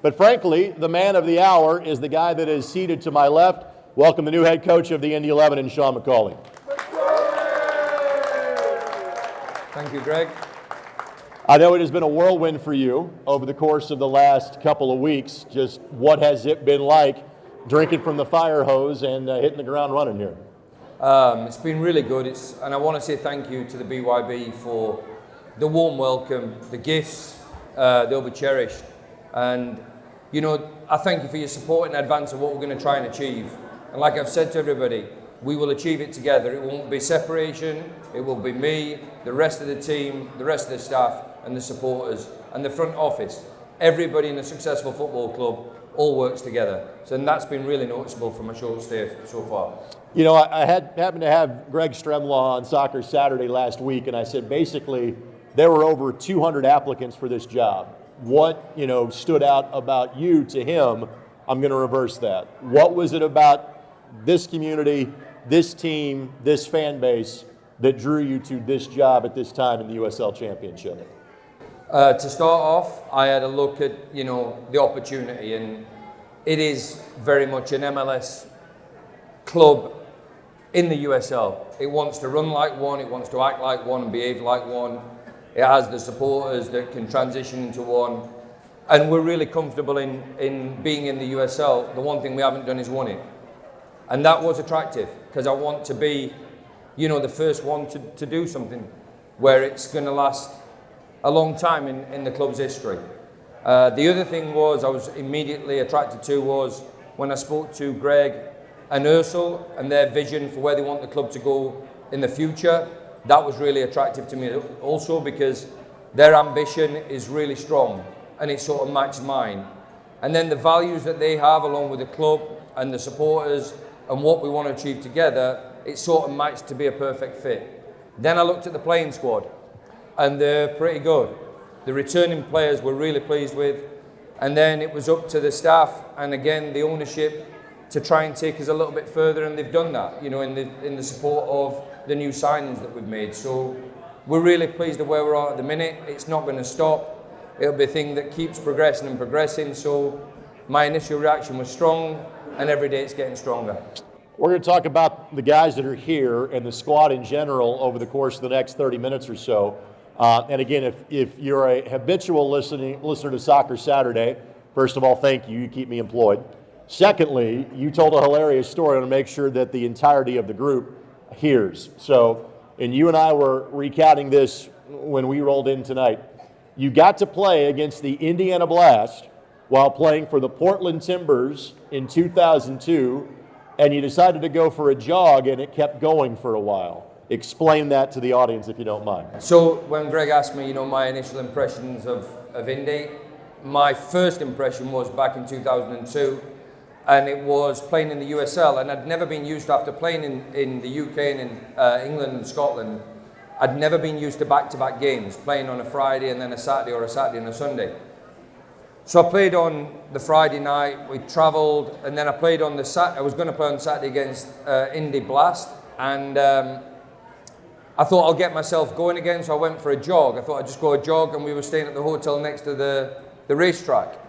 But frankly, the man of the hour is the guy that is seated to my left. Welcome the new head coach of the Indy 11, and Sean McAuley. Thank you, Greg. I know it has been a whirlwind for you over the course of the last couple of weeks. Just what has it been like drinking from the fire hose and hitting the ground running here? It's been really good, and I want to say thank you to the BYB for the warm welcome, the gifts, they'll be cherished. And, you know, I thank you for your support in advance of what we're going to try and achieve. And like I've said to everybody, we will achieve it together. It won't be separation, it will be me, the rest of the team, the rest of the staff, and the supporters, and the front office. Everybody in a successful football club all works together. So and that's been really noticeable from a short stay so far. You know, I happened to have Greg Stremlaw on Soccer Saturday last week, and I said basically there were over 200 applicants for this job. What, you know, stood out about you to him? I'm going to reverse that. What was it about this community, this team, this fan base that drew you to this job at this time in the USL Championship? To start off, I had a look at, you know, the opportunity, and it is very much an MLS club in the USL. It wants to run like one, it wants to act like one and behave like one. It has the supporters that can transition into one. And we're really comfortable in being in the USL. The one thing we haven't done is won it. And that was attractive, because I want to be, you know, the first one to do something where it's going to last a long time in the club's history. The other thing was I was immediately attracted to was when I spoke to Greg and Ursel and their vision for where they want the club to go in the future. That was really attractive to me also, because their ambition is really strong and it sort of matched mine. And then the values that they have along with the club and the supporters and what we want to achieve together, it sort of matched to be a perfect fit. Then I looked at the playing squad, and they're pretty good. The returning players we're really pleased with, and then it was up to the staff and again the ownership to try and take us a little bit further, and they've done that, you know, in the support of the new signings that we've made. So we're really pleased with where we're at the minute. It's not going to stop. It'll be a thing that keeps progressing and progressing. So my initial reaction was strong, and every day it's getting stronger. We're going to talk about the guys that are here and the squad in general over the course of the next 30 minutes or so. And again, if you're a habitual listener to Soccer Saturday, first of all, thank you. You keep me employed. Secondly, you told a hilarious story. I want to make sure that the entirety of the group hears. So, and you and I were recounting this when we rolled in tonight. You got to play against the Indiana Blast while playing for the Portland Timbers in 2002, and you decided to go for a jog, and it kept going for a while. Explain that to the audience if you don't mind. So when Greg asked me, you know, my initial impressions of Indy, my first impression was back in 2002, and it was playing in the USL, and I'd never been used to, after playing in the UK and in England and Scotland, I'd never been used to back-to-back games, playing on a Friday and then a Saturday, or a Saturday and a Sunday. So I played on the Friday night, we travelled, and then I played on the Saturday. I was going to play on Saturday against Indy Blast, and I thought I'll get myself going again, so I went for a jog. I thought I'd just go a jog, and we were staying at the hotel next to the racetrack.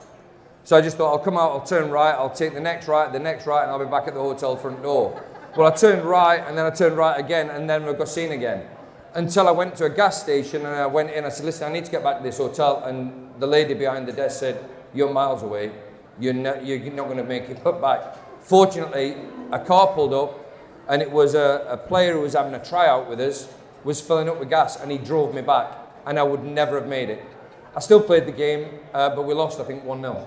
So I just thought, I'll come out, I'll turn right, I'll take the next right, and I'll be back at the hotel front door. Well, I turned right, and then I turned right again, and then we got seen again. Until I went to a gas station, and I went in, I said, listen, I need to get back to this hotel, and the lady behind the desk said, you're miles away, you're not going to make it back. Fortunately, a car pulled up, and it was a player who was having a tryout with us, was filling up with gas, and he drove me back, and I would never have made it. I still played the game, but we lost, I think, 1-0.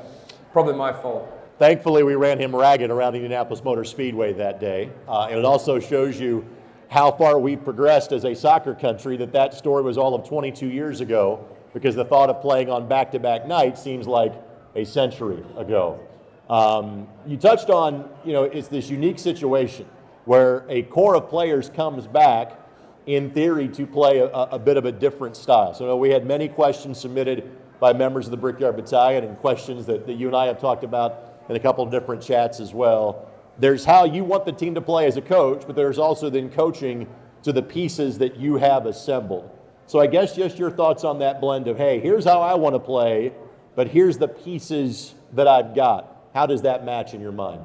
Probably my fault. Thankfully, we ran him ragged around the Indianapolis Motor Speedway that day, and it also shows you how far we've progressed as a soccer country, that story was all of 22 years ago, because the thought of playing on back-to-back nights seems like a century ago. You touched on, you know, it's this unique situation where a core of players comes back, in theory, to play a bit of a different style. So we had many questions submitted by members of the Brickyard Battalion, and questions that you and I have talked about in a couple of different chats as well. There's how you want the team to play as a coach, but there's also then coaching to the pieces that you have assembled. So I guess just your thoughts on that blend of, hey, here's how I want to play, but here's the pieces that I've got. How does that match in your mind?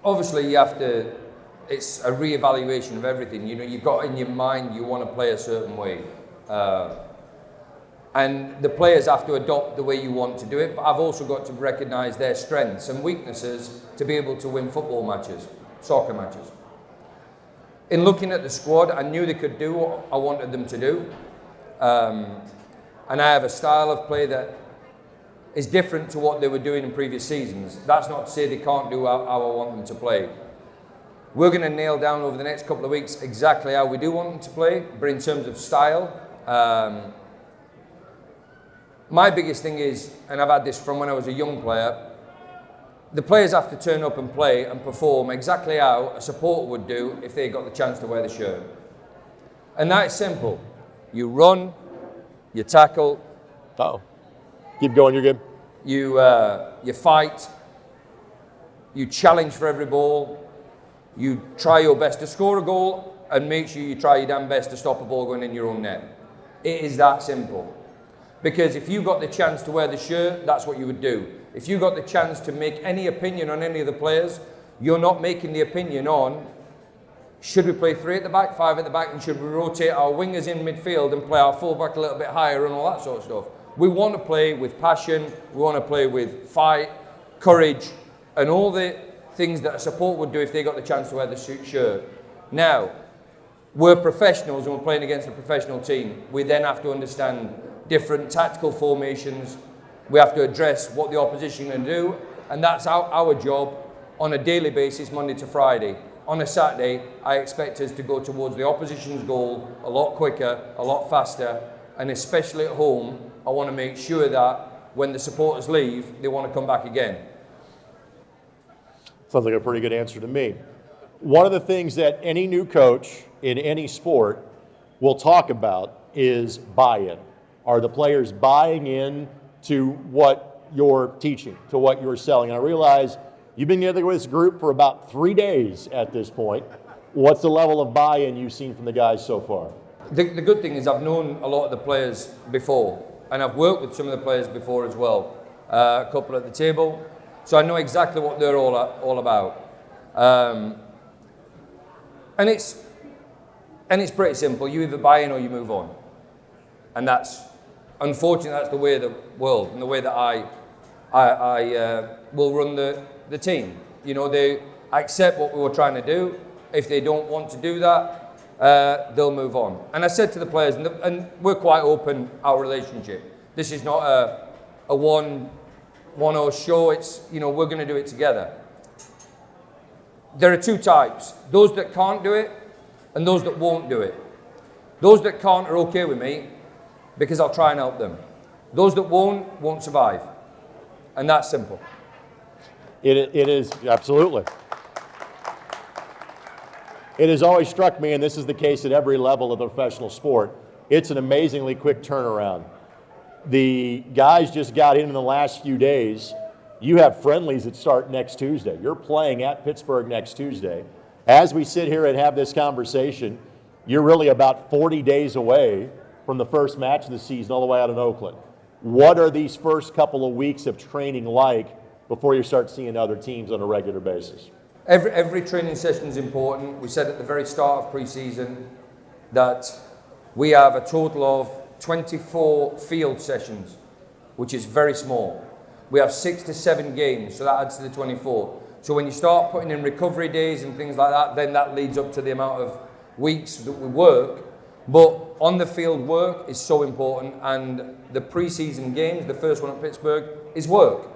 Obviously, you have to, it's a reevaluation of everything. You know, you've got in your mind you want to play a certain way. And the players have to adopt the way you want to do it, but I've also got to recognise their strengths and weaknesses to be able to win football matches, soccer matches. In looking at the squad, I knew they could do what I wanted them to do. And I have a style of play that is different to what they were doing in previous seasons. That's not to say they can't do how I want them to play. We're going to nail down over the next couple of weeks exactly how we do want them to play, but in terms of style, my biggest thing is, and I've had this from when I was a young player, the players have to turn up and play and perform exactly how a supporter would do if they got the chance to wear the shirt. And that is simple. You run, you tackle. Uh-oh. Keep going, you're good. You fight, you challenge for every ball, you try your best to score a goal, and make sure you try your damn best to stop a ball going in your own net. It is that simple. Because if you got the chance to wear the shirt, that's what you would do. If you got the chance to make any opinion on any of the players, you're not making the opinion on, should we play 3 at the back, 5 at the back, and should we rotate our wingers in midfield and play our fullback a little bit higher and all that sort of stuff. We want to play with passion, we want to play with fight, courage, and all the things that a support would do if they got the chance to wear the shirt. Now, we're professionals and we're playing against a professional team. We then have to understand different tactical formations. We have to address what the opposition can do, and that's our job on a daily basis, Monday to Friday. On a Saturday, I expect us to go towards the opposition's goal a lot quicker, a lot faster, and especially at home, I want to make sure that when the supporters leave, they want to come back again. Sounds like a pretty good answer to me. One of the things that any new coach in any sport will talk about is buy-in. Are the players buying in to what you're teaching, to what you're selling? And I realize you've been together with this group for about 3 days at this point. What's the level of buy-in you've seen from the guys so far? The good thing is I've known a lot of the players before, and I've worked with some of the players before as well, a couple at the table, so I know exactly what they're all about. And it's pretty simple. You either buy in or you move on, and that's unfortunately that's the way of the world and the way that I will run the team. You know, they accept what we were trying to do. If they don't want to do that, they'll move on. And I said to the players, and we're quite open, our relationship. This is not a one-or show. It's, you know, we're going to do it together. There are 2 types: those that can't do it and those that won't do it. Those that can't are okay with me because I'll try and help them. Those that won't survive. And that's simple. It is, absolutely. It has always struck me, and this is the case at every level of the professional sport, it's an amazingly quick turnaround. The guys just got in the last few days. You have friendlies that start next Tuesday. You're playing at Pittsburgh next Tuesday. As we sit here and have this conversation, you're really about 40 days away from the first match of the season all the way out in Oakland. What are these first couple of weeks of training like before you start seeing other teams on a regular basis? Every training session is important. We said at the very start of pre-season that we have a total of 24 field sessions, which is very small. We have 6 to 7 games, so that adds to the 24. So when you start putting in recovery days and things like that, then that leads up to the amount of weeks that we work. But on the field work is so important, and the pre-season games, the first one at Pittsburgh, is work.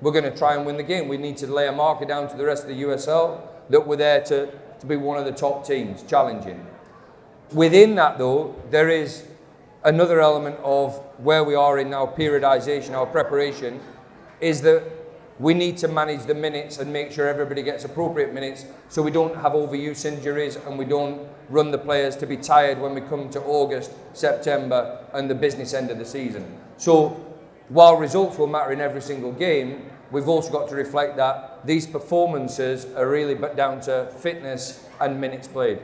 We're going to try and win the game. We need to lay a marker down to the rest of the USL that we're there to be one of the top teams, challenging. Within that, though, there is another element of where we are in our periodization, our preparation, is that we need to manage the minutes and make sure everybody gets appropriate minutes so we don't have overuse injuries and we don't run the players to be tired when we come to August, September and the business end of the season. So while results will matter in every single game, we've also got to reflect that these performances are really down to fitness and minutes played.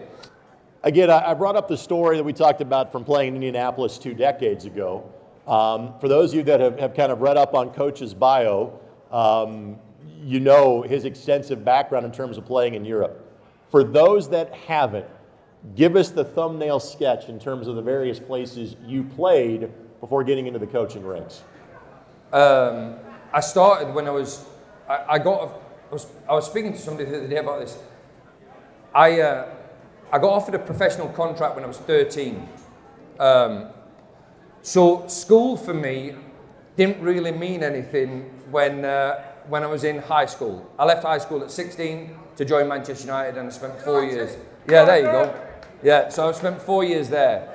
Again, I brought up the story that we talked about from playing in Indianapolis 2 decades ago. For those of you that have kind of read up on Coach's bio, you know his extensive background in terms of playing in Europe. For those that haven't, give us the thumbnail sketch in terms of the various places you played before getting into the coaching ranks. I started when I was speaking to somebody the other day about this. I got offered a professional contract when I was 13. So school for me didn't really mean anything when I was in high school. I left high school at 16 to join Manchester United, and I spent 4 years. Yeah, there you go. Yeah, so I spent 4 years there.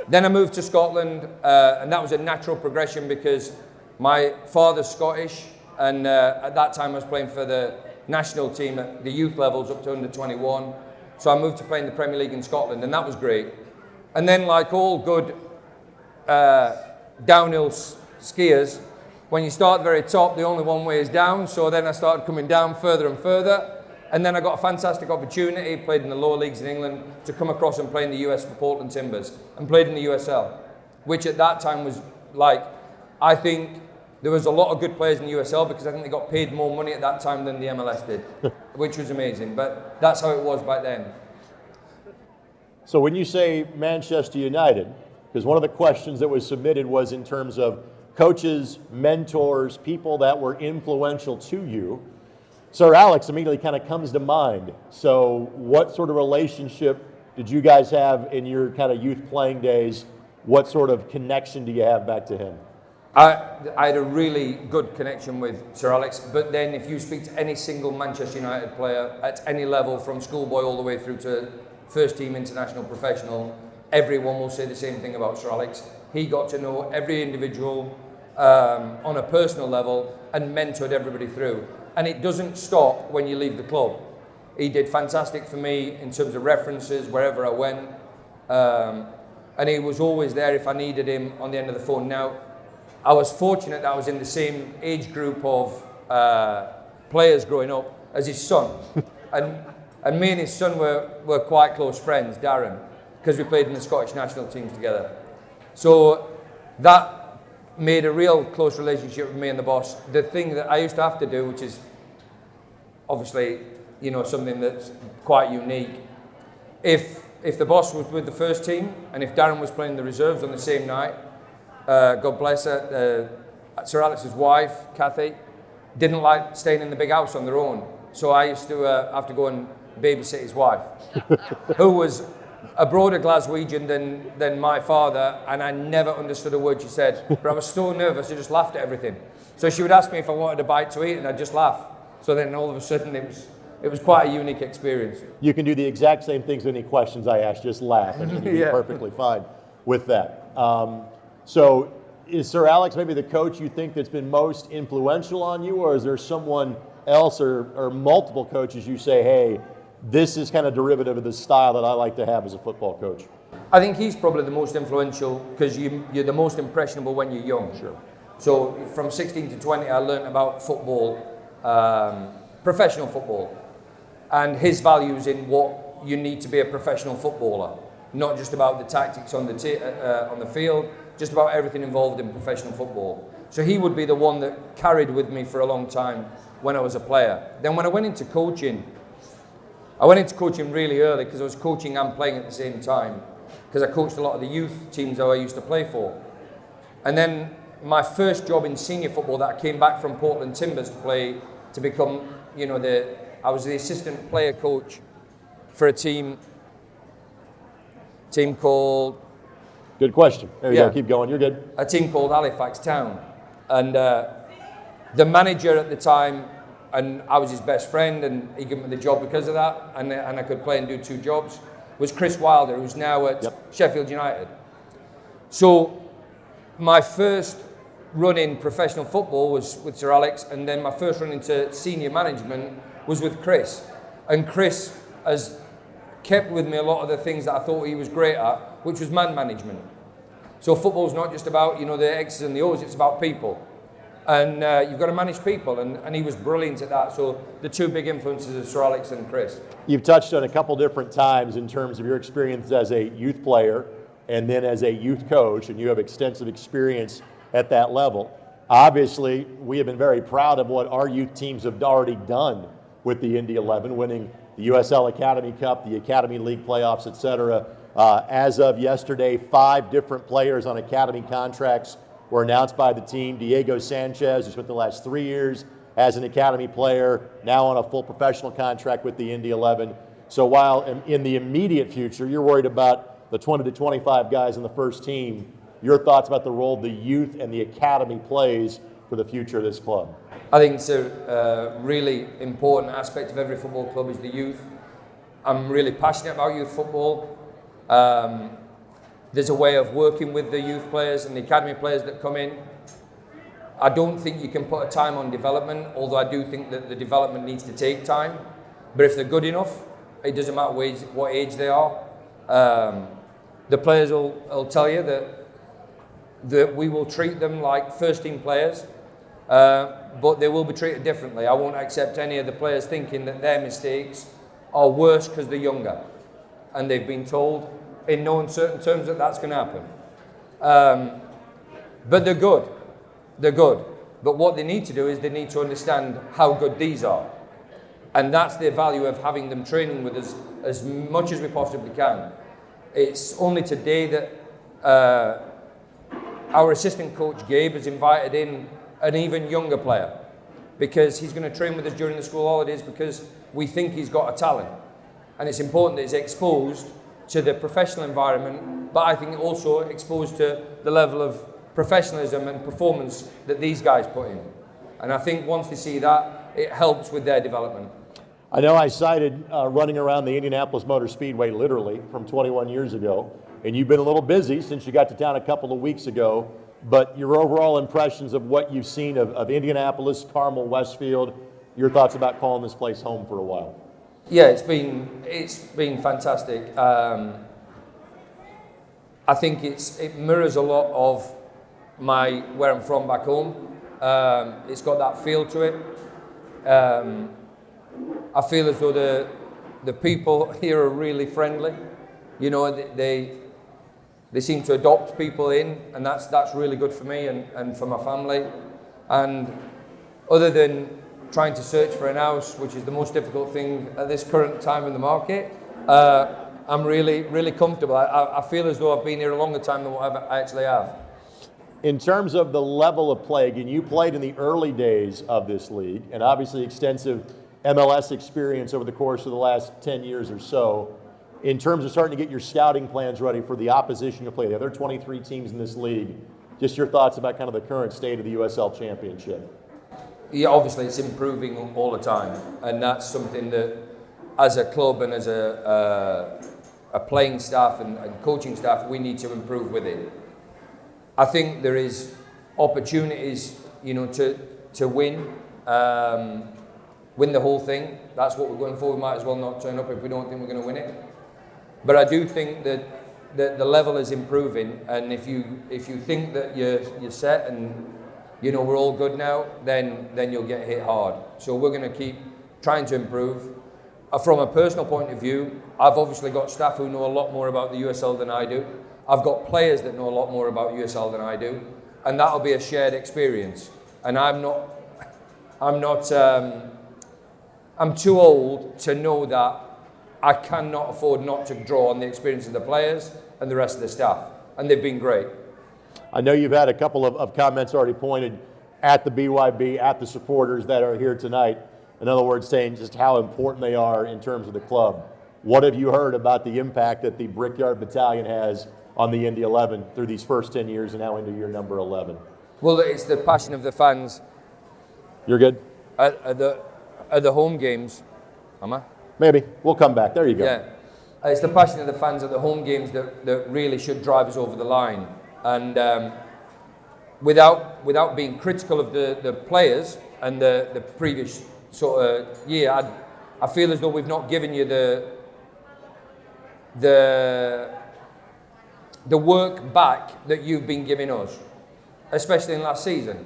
Then I moved to Scotland, and that was a natural progression because my father's Scottish, and at that time I was playing for the national team at the youth levels up to under 21. So I moved to play in the Premier League in Scotland, and that was great. And then, like all good downhill skiers, when you start at the very top, the only one way is down. So then I started coming down further and further. And then I got a fantastic opportunity, played in the lower leagues in England, to come across and play in the US for Portland Timbers, and played in the USL, which at that time was like, I think there was a lot of good players in the USL because I think they got paid more money at that time than the MLS did, which was amazing. But that's how it was back then. So when you say Manchester United, because one of the questions that was submitted was in terms of coaches, mentors, people that were influential to you, Sir Alex immediately kind of comes to mind. So what sort of relationship did you guys have in your kind of youth playing days? What sort of connection do you have back to him? I had a really good connection with Sir Alex, but then if you speak to any single Manchester United player at any level, from schoolboy all the way through to first team international professional, everyone will say the same thing about Sir Alex. He got to know every individual on a personal level and mentored everybody through. And it doesn't stop when you leave the club. He did fantastic for me in terms of references wherever I went. And he was always there if I needed him on the end of the phone. Now, I was fortunate that I was in the same age group of players growing up as his son. And me and his son were quite close friends, Darren, because we played in the Scottish national teams together. So that made a real close relationship with me and the boss. The thing that I used to have to do, which is obviously, you know, something that's quite unique, if the boss was with the first team and if Darren was playing the reserves on the same night, God bless her, Sir Alex's wife, Kathy, didn't like staying in the big house on their own. So I used to have to go and babysit his wife, who was a broader Glaswegian than my father, and I never understood a word she said. But I was so nervous, I just laughed at everything. So she would ask me if I wanted a bite to eat, and I'd just laugh. So then all of a sudden it was quite a unique experience. You can do the exact same things with any questions I ask, just laugh, and you'll be Yeah. perfectly fine with that. So is Sir Alex maybe the coach you think that's been most influential on you, or is there someone else or multiple coaches you say, hey, this is kind of derivative of the style that I like to have as a football coach? I think he's probably the most influential because you're the most impressionable when you're young. Sure. So from 16 to 20, I learned about football, professional football, and his values in what you need to be a professional footballer. Not just about the tactics on the field, just about everything involved in professional football. So he would be the one that carried with me for a long time when I was a player. Then when I went into coaching really early because I was coaching and playing at the same time, because I coached a lot of the youth teams that I used to play for. And then my first job in senior football that I came back from Portland Timbers to become, you know, I was the assistant player coach for a team called... Good question. There you go. Keep going. You're good. A team called Halifax Town. And the manager at the time, and I was his best friend, and he gave me the job because of that, and I could play and do two jobs, was Chris Wilder, who's now at Sheffield United. So my first run in professional football was with Sir Alex, and then my first run into senior management was with Chris. And Chris has kept with me a lot of the things that I thought he was great at, which was man management. So football's not just about, you know, the X's and the O's, it's about people. And you've got to manage people, and he was brilliant at that. So the two big influences are Sir Alex and Chris. You've touched on a couple different times in terms of your experience as a youth player and then as a youth coach, and you have extensive experience at that level. Obviously, we have been very proud of what our youth teams have already done with the Indy 11, winning the USL Academy Cup, the Academy League playoffs, et cetera. As of yesterday, 5 different players on academy contracts were announced by the team. Diego Sanchez, who spent the last 3 years as an academy player, now on a full professional contract with the Indy 11. So while in the immediate future, you're worried about the 20 to 25 guys in the first team, your thoughts about the role the youth and the academy plays for the future of this club? I think it's a really important aspect of every football club is the youth. I'm really passionate about youth football. There's a way of working with the youth players and the academy players that come in. I don't think you can put a time on development, although I do think that the development needs to take time. But if they're good enough, it doesn't matter what age they are. The players will tell you that we will treat them like first team players, but they will be treated differently. I won't accept any of the players thinking that their mistakes are worse because they're younger and they've been told in no uncertain terms that that's going to happen. But they're good. They're good. But what they need to do is they need to understand how good these are. And that's the value of having them training with us as much as we possibly can. It's only today that our assistant coach, Gabe, has invited in an even younger player because he's going to train with us during the school holidays because we think he's got a talent. And it's important that he's exposed to the professional environment, but I think also exposed to the level of professionalism and performance that these guys put in. And I think once they see that, it helps with their development. I know I cited running around the Indianapolis Motor Speedway literally from 21 years ago, and you've been a little busy since you got to town a couple of weeks ago, but your overall impressions of what you've seen of Indianapolis, Carmel, Westfield, your thoughts about calling this place home for a while? Yeah, it's been fantastic. I think it mirrors a lot of where I'm from back home. It's got that feel to it. I feel as though the people here are really friendly. You know, they seem to adopt people in, and that's really good for me and for my family. And other than trying to search for an house, which is the most difficult thing at this current time in the market, I'm really, really comfortable. I feel as though I've been here a longer time than what I actually have. In terms of the level of play, again, you played in the early days of this league, and obviously extensive MLS experience over the course of the last 10 years or so. In terms of starting to get your scouting plans ready for the opposition you play, the other 23 teams in this league, just your thoughts about kind of the current state of the USL Championship. Yeah, obviously it's improving all the time, and that's something that as a club and as a playing staff and coaching staff, we need to improve with it. I think there is opportunities, you know, to win the whole thing. That's what we're going for. We might as well not turn up if we don't think we're going to win it. But I do think that the level is improving, and if you think that you're set and you know we're all good now, then you'll get hit hard. So we're going to keep trying to improve. From a personal point of view, I've obviously got staff who know a lot more about the USL than I do. I've got players that know a lot more about USL than I do, and that'll be a shared experience. And I'm too old to know that I cannot afford not to draw on the experience of the players and the rest of the staff, and they've been great. I know you've had a couple of comments already pointed at the BYB, at the supporters that are here tonight. In other words, saying just how important they are in terms of the club. What have you heard about the impact that the Brickyard Battalion has on the Indy 11 through these first 10 years and now into year number 11? Well, it's the passion of the fans. You're good? At the home games. Am I? Maybe. We'll come back. There you go. Yeah. It's the passion of the fans at the home games that really should drive us over the line. And without being critical of the players and the previous sort of year, I feel as though we've not given you the work back that you've been giving us, especially in last season.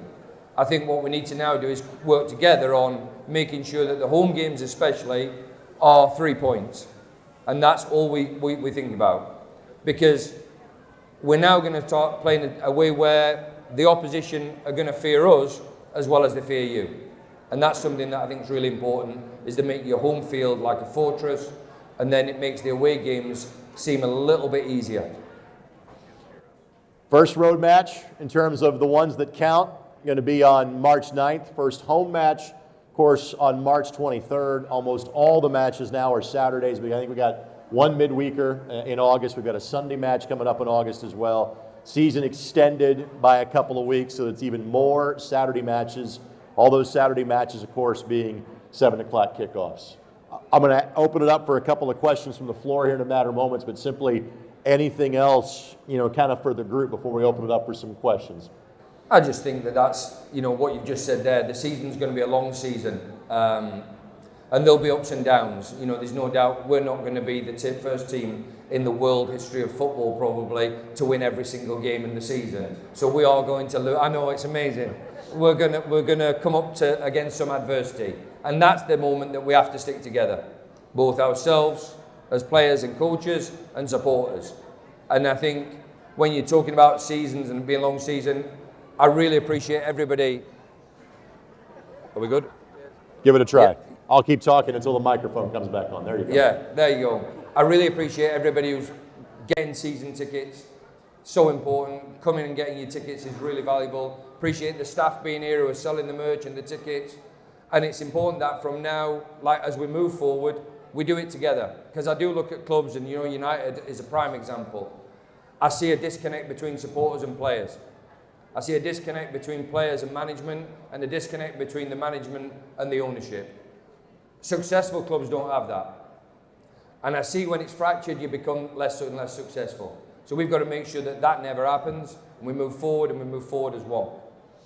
I think what we need to now do is work together on making sure that the home games especially are 3 points. And that's all we think about. Because we're now going to start playing a way where the opposition are going to fear us as well as they fear you. And that's something that I think is really important, is to make your home field like a fortress, and then it makes the away games seem a little bit easier. First road match, in terms of the ones that count, going to be on March 9th. First home match, of course, on March 23rd. Almost all the matches now are Saturdays. I think we got one midweeker in August. We've got a Sunday match coming up in August as well. Season extended by a couple of weeks, so it's even more Saturday matches. All those Saturday matches, of course, being 7 o'clock kickoffs. I'm going to open it up for a couple of questions from the floor here in a matter of moments, but simply anything else, kind of for the group before we open it up for some questions? I just think that's, what you've just said there. The season's going to be a long season, and there'll be ups and downs. There's no doubt we're not going to be the first team in the world history of football probably to win every single game in the season. So we are going to lose. I know, it's amazing. We're gonna come up against some adversity, and that's the moment that we have to stick together, both ourselves as players and coaches and supporters. And I think when you're talking about seasons and being a long season, I really appreciate everybody. Are we good? Give it a try. Yeah. I'll keep talking until the microphone comes back on. There you go. Yeah, there you go. I really appreciate everybody who's getting season tickets. So important. Coming and getting your tickets is really valuable. Appreciate the staff being here who are selling the merch and the tickets. And it's important that from now, as we move forward, we do it together. Because I do look at clubs, and United is a prime example. I see a disconnect between supporters and players. I see a disconnect between players and management, and a disconnect between the management and the ownership. Successful clubs don't have that. And I see when it's fractured, you become less and less successful. So we've got to make sure that never happens, and we move forward as one.